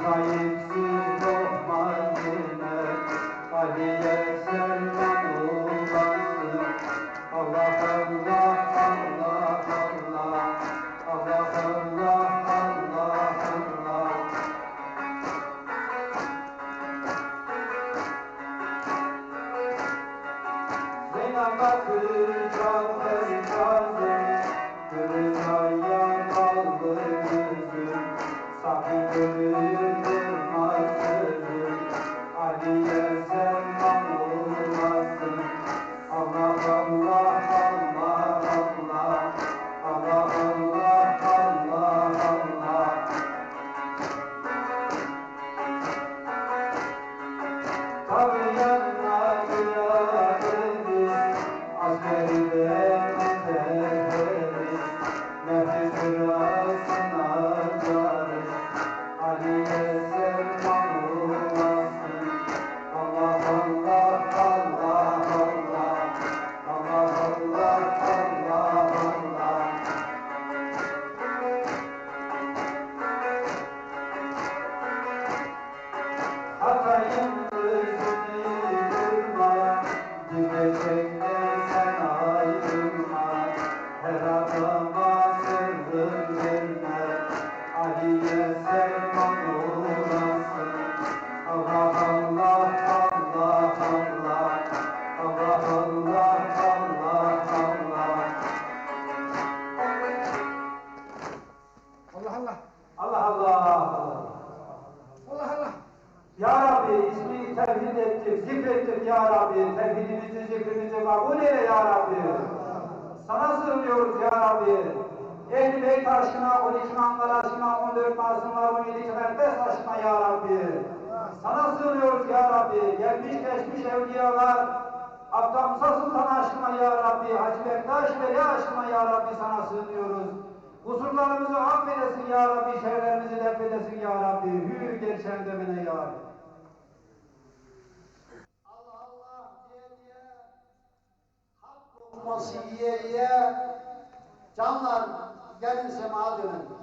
kayıpsız olmaz yine, Ali'ye selam olasın. Allah Allah Allah Allah, Allah Allah Allah Allah. Zeynep'e kıracağım evladım, kıracağım kaldı gözüm. Sakın kırılma sözüm, Ali'ye selam olasın. Allah Allah Allah Allah, Allah Allah Allah Allah. Tanıyanlar duyarız, askeride meseleriz, nefis sırasına varız, Ali'ye selam olasın. Allah Allah Allah Allah, Allah Allah Allah Allah. Hatay'ın özünü vurma, gidecek de sen ayrılma. Her adama sırrın verme, Ali'ye selam olasın. Allah Allah Allah Allah, Allah Allah Allah Allah. Allah Allah. Allah Allah. Allah Allah. Ya Rabbi ismini tevhid ettik, zikrettik Ya Rabbi. Tevhidimizi, zikrimizi kabul eyle Ya Rabbi. Sana sığınıyoruz Ya Rabbi. Ehl-i Beyt aşkına, 12 imamlar aşkına, 14 masumlar, 17 mukaddes aşkına Ya Rabbi. Sana sığınıyoruz Ya Rabbi. Gelmiş geçmiş evliyalar, Abdülhamid Musa Sultan aşkına Ya Rabbi. Hacı Bektaş Veli aşkına Ya Rabbi sana sığınıyoruz. Kusurlarımızı affedesin Ya Rabbi, şerlerimizi def edesin Ya Rabbi. Hür geçen demine Ya Rabbi. Allah Allah diye hak olması yiye canlar gelin semağa dönelim.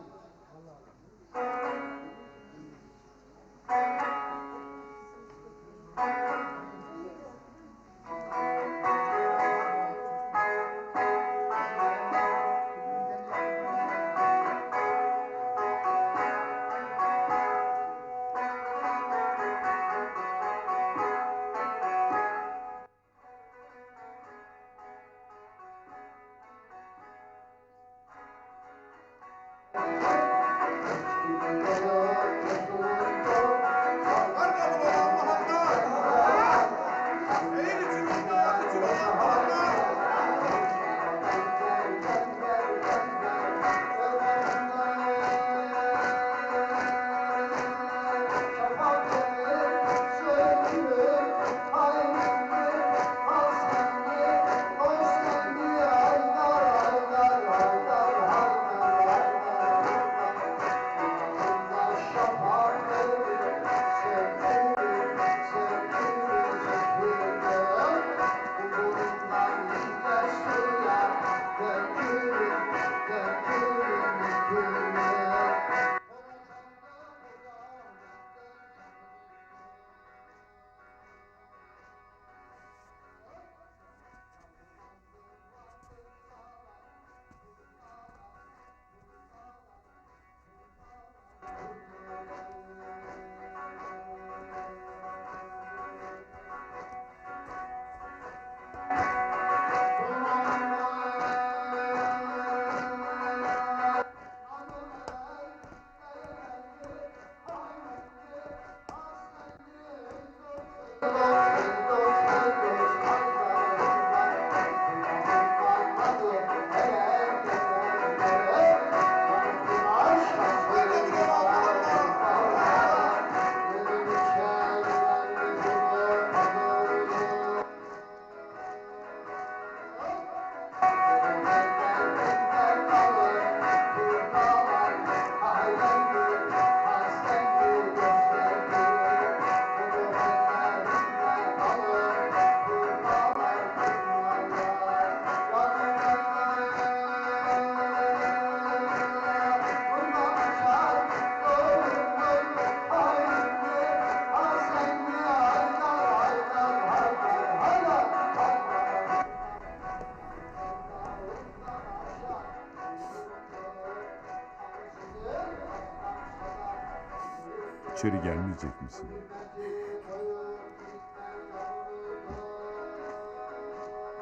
İçeri gelmeyecek misin?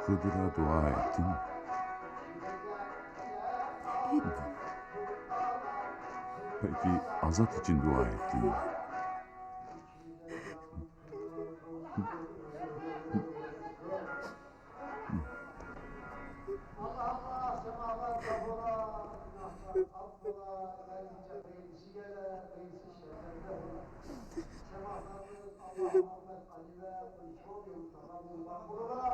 Hıdır'a dua ettin mi? Peki Azat için dua ettin mi? Allah Allah, semalar kabula, günahlar affola, gayrıca reisi gele, reisi şerefde ola. Semalarınız Allah Muhammed Ali ve Kulşol yolunda bulunmak buluna,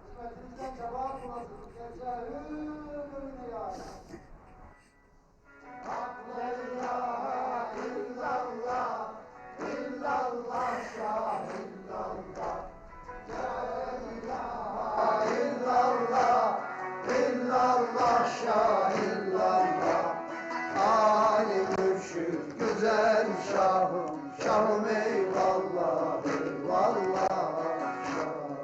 hizmetinizden cevap bulasınız, gerçe ömrüne ya. La ilahe illallah, illallah şah illallah. İllallah şah illallah. Ali mürşid güzel şahım, şahım